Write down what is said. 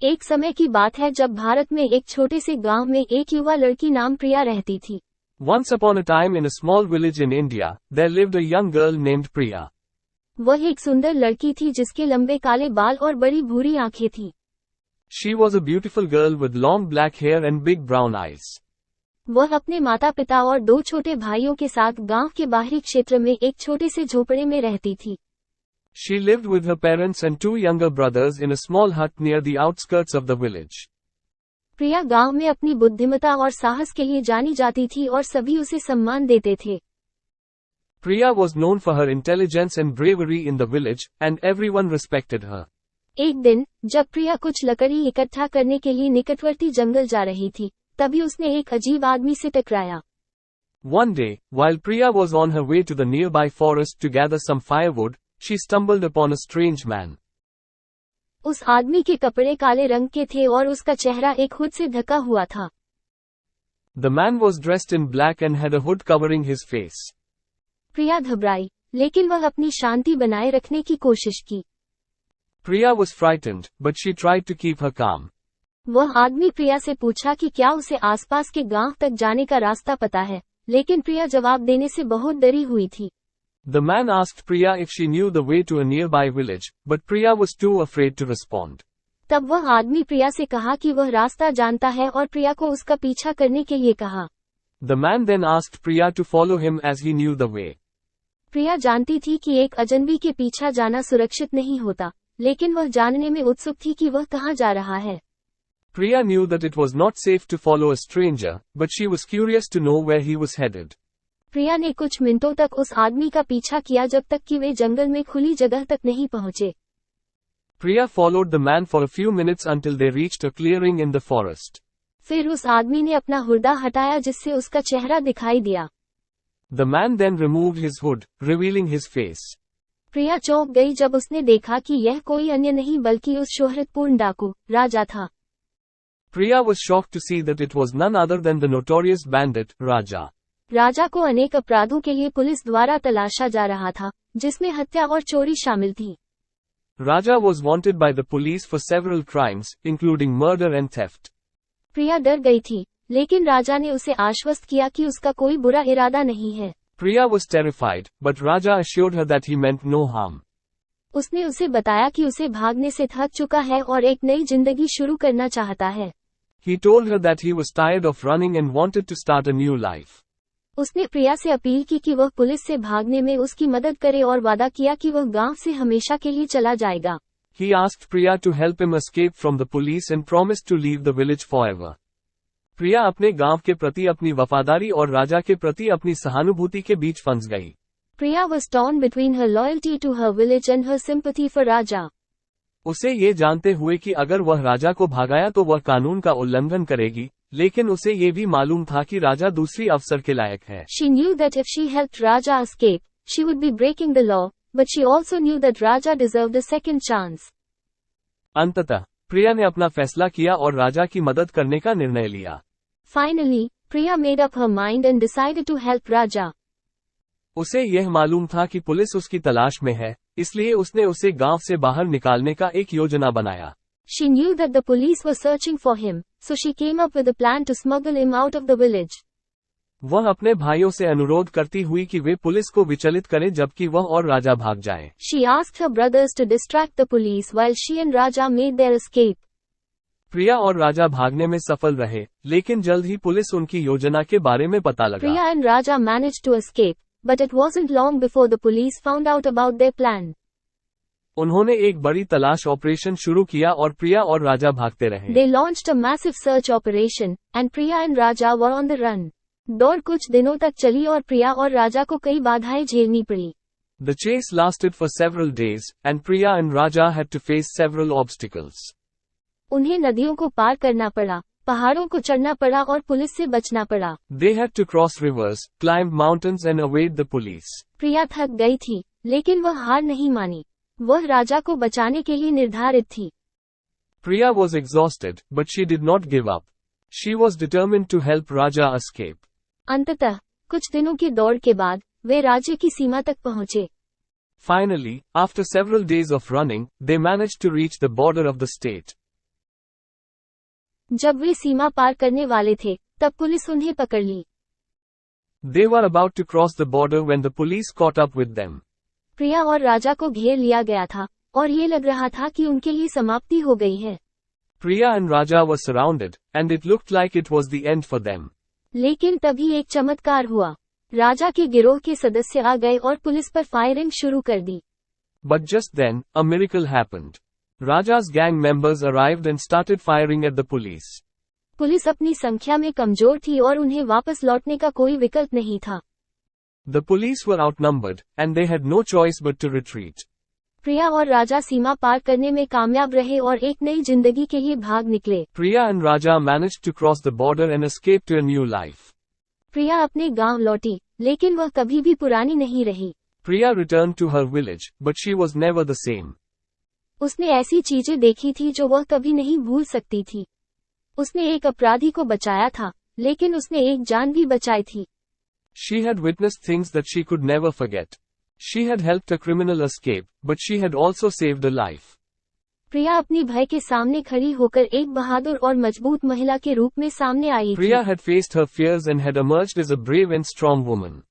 एक समय की बात है जब भारत में एक छोटे से गांव में एक युवा लड़की नाम प्रिया रहती थी। Once upon a time in a small village in India, there lived a young girl named Priya. वह एक सुंदर लड़की थी जिसके लंबे काले बाल और बड़ी भूरी आंखें थीं। She was a beautiful girl with long black hair and big brown eyes. वह अपने माता पिता और 2 छोटे भाइयों के साथ गांव के बाहरी क्षेत्र में एक छोटे से झोपड़े में रहती थी। She lived with her parents and 2 younger brothers in a small hut near the outskirts of the village. प्रिया गांव में अपनी बुद्धिमत्ता और साहस के लिए जानी जाती थी और सभी उसे सम्मान देते थे। Priya was known for her intelligence and bravery in the village, and everyone respected her. एक दिन जब प्रिया कुछ लकड़ी इकट्ठा करने के लिए निकटवर्ती जंगल जा रही थी, तभी उसने एक अजीब आदमी से टकराया। One day, while Priya was on her way to the nearby forest to gather some firewood, she stumbled upon a strange man. उस आदमी के कपड़े काले रंग के थे और उसका चेहरा एक हुड से ढका हुआ था। The man was dressed in black and had a hood covering his face. प्रिया घबराई, लेकिन वह अपनी शांति बनाए रखने की कोशिश की। Priya was frightened, but she tried to keep her calm. वह आदमी प्रिया से पूछा कि क्या उसे आसपास के गांव तक जाने का रास्ता पता है, लेकिन प्रिया जवाब देने से बहुत डरी हुई थी। The man asked Priya if she knew the way to a nearby village, but Priya was too afraid to respond. तब वह आदमी प्रिया से कहा कि वह रास्ता जानता है और प्रिया को उसका पीछा करने के लिए कहा। The man then asked Priya to follow him as he knew the way. प्रिया जानती थी कि एक अजनबी के पीछा जाना सुरक्षित नहीं होता, लेकिन वह जानने में उत्सुक थी कि वह कहाँ जा रहा है। Priya knew that it was not safe to follow a stranger, but she was curious to know where he was headed. प्रिया ने कुछ मिनटों तक उस आदमी का पीछा किया जब तक कि वे जंगल में खुली जगह तक नहीं पहुंचे। Priya followed the man for a few minutes until they reached a clearing in the forest. फिर उस आदमी ने अपना हुर्दा हटाया जिससे उसका चेहरा दिखाई दिया। The man then removed his hood, revealing his face. प्रिया चौंक गई जब उसने देखा कि यह कोई अन्य नहीं बल्कि उस शोहरतपूर्ण डाकू, राजा था। Priya was shocked to see that it was none other than the notorious bandit, Raja. राजा को अनेक अपराधों के लिए पुलिस द्वारा तलाशा जा रहा था, जिसमें हत्या और चोरी शामिल थी। Raja was wanted by the police for several crimes, including murder and theft. प्रिया डर गई थी, लेकिन राजा ने उसे आश्वस्त किया कि उसका कोई बुरा इरादा नहीं है। Priya was terrified, but Raja assured her that he meant no harm. उसने उसे बताया कि उसे भागने से थक चुका है और एक नई जिंदगी शुरू करना चाहता है। He told her that he was tired of running and wanted to start a new life. उसने प्रिया से अपील की कि वह पुलिस से भागने में उसकी मदद करे और वादा किया कि वह गांव से हमेशा के लिए चला जाएगा। He asked Priya to help him escape from the police and promised to leave the village forever. प्रिया अपने गांव के प्रति अपनी वफादारी और राजा के प्रति अपनी सहानुभूति के बीच फंस गई। Priya was torn between her loyalty to her village and her sympathy for Raja. उसे ये जानते हुए कि अगर वह राजा को भागाया तो वह कानून का उल्लंघन करेगी, लेकिन उसे ये भी मालूम था कि राजा दूसरी अवसर के लायक है। She knew that if she helped Raja escape, she would be breaking the law, but she also knew that Raja deserved a second chance. अंततः प्रिया ने अपना फैसला किया और राजा की मदद करने का निर्णय लिया। Finally, Priya made up her mind and decided to help Raja. उसे यह मालूम था कि पुलिस उसकी तलाश में है, इसलिए उसने उसे गांव से बाहर निकालने का एक योजना बनाया। She knew that the police were searching for him, so she came up with a plan to smuggle him out of the village. वह अपने भाइयों से अनुरोध करती हुई कि वे पुलिस को विचलित करें जबकि वह और राजा भाग जाएं। She asked her brothers to distract the police while she and Raja made their escape. प्रिया और राजा भागने में सफल रहे, लेकिन जल्द ही पुलिस उनकी योजना के बारे में पता लगा। Priya and Raja managed to escape, but it wasn't long before the police found out about their plan. उन्होंने एक बड़ी तलाश ऑपरेशन शुरू किया और प्रिया और राजा भागते रहे। They launched a massive search operation, and Priya and Raja were on the run. दौड़ कुछ दिनों तक चली और प्रिया और राजा को कई बाधाएं झेलनी पड़ी। The chase lasted for several days, and Priya and Raja had to face several obstacles. उन्हें नदियों को पार करना पड़ा, पहाड़ों को चढ़ना पड़ा और पुलिस से बचना पड़ा। They had to cross rivers, climb mountains and evade the police. प्रिया थक गई थी, लेकिन वह हार नहीं मानी। वह राजा को बचाने के लिए निर्धारित थी। Priya was exhausted, but she did not give up. She was determined to help Raja escape. अंततः कुछ दिनों की दौड़ के बाद वे राज्य की सीमा तक पहुंचे। Finally, after several days of running, they managed to reach the border of the state. जब वे सीमा पार करने वाले थे तब पुलिस उन्हें पकड़ ली। They were about to cross the border when the police caught up with them. प्रिया और राजा को घेर लिया गया था और ये लग रहा था कि उनके लिए समाप्ति हो गई है। Priya and Raja were surrounded, and it looked like it was the end for them. लेकिन तभी एक चमत्कार हुआ। राजा के गिरोह के सदस्य आ गए और पुलिस पर फायरिंग शुरू कर दी। But just then, a miracle happened. Raja's gang members arrived and started firing at the police. Police अपनी संख्या में कमजोर थी और उन्हें वापस लौटने का कोई विकल्प नहीं था। The police were outnumbered, and they had no choice but to retreat. प्रिया और राजा सीमा पार करने में कामयाब रहे और एक नई जिंदगी के लिए भाग निकले। Priya and Raja managed to cross the border and escape to a new life. प्रिया अपने गांव लौटी, लेकिन वह कभी भी पुरानी नहीं रही। Priya returned to her village, but she was never the same. उसने ऐसी चीजें देखी थी जो वह कभी नहीं भूल सकती थी। उसने एक अपराधी को बचाया था, लेकिन उसने एक जान भी बचाई थी। She had witnessed things that she could never forget. She had helped a criminal escape, but she had also saved a life. प्रिया अपनी भय के सामने खड़ी होकर एक बहादुर और मजबूत महिला के रूप में सामने आई थी। Priya had faced her fears and had emerged as a brave and strong woman.